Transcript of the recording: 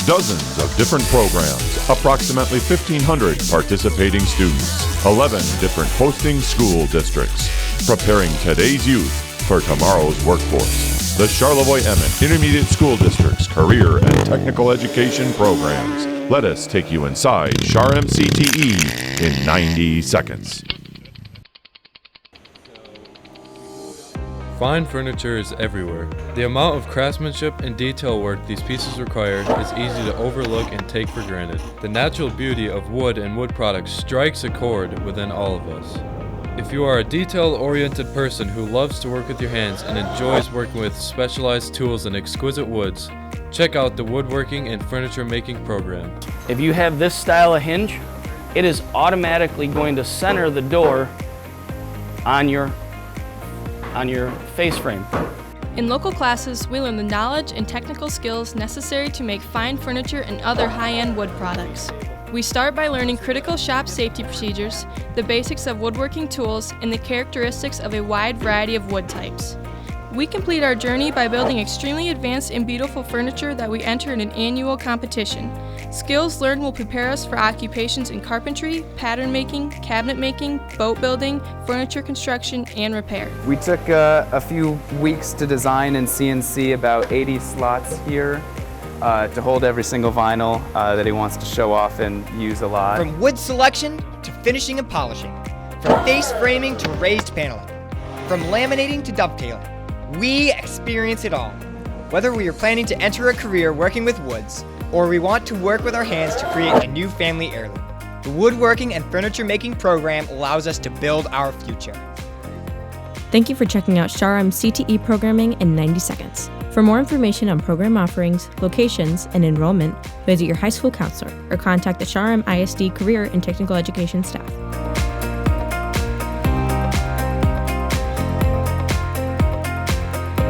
Dozens of different programs, approximately 1,500 participating students, 11 different hosting school districts, preparing today's youth for tomorrow's workforce. The Charlevoix-Emmet Intermediate School District's career and technical education programs. Let us take you inside Char-Em CTE in 90 seconds. Fine furniture is everywhere. The amount of craftsmanship and detail work these pieces require is easy to overlook and take for granted. The natural beauty of wood and wood products strikes a chord within all of us. If you are a detail-oriented person who loves to work with your hands and enjoys working with specialized tools and exquisite woods, check out the Woodworking and Furniture Making program. If you have this style of hinge, it is automatically going to center the door on your face frame. In local classes, we learn the knowledge and technical skills necessary to make fine furniture and other high-end wood products. We start by learning critical shop safety procedures, the basics of woodworking tools, and the characteristics of a wide variety of wood types. We complete our journey by building extremely advanced and beautiful furniture that we enter in an annual competition. Skills learned will prepare us for occupations in carpentry, pattern making, cabinet making, boat building, furniture construction, and repair. We took a few weeks to design and CNC about 80 slots here to hold every single vinyl that he wants to show off and use a lot. From wood selection to finishing and polishing, from face framing to raised paneling, from laminating to dovetailing, we experience it all. Whether we are planning to enter a career working with woods, or we want to work with our hands to create a new family heirloom, the Woodworking and Furniture Making program allows us to build our future. Thank you for checking out Char-Em CTE programming in 90 seconds. For more information on program offerings, locations, and enrollment, visit your high school counselor or contact the Char-Em ISD Career and Technical Education staff.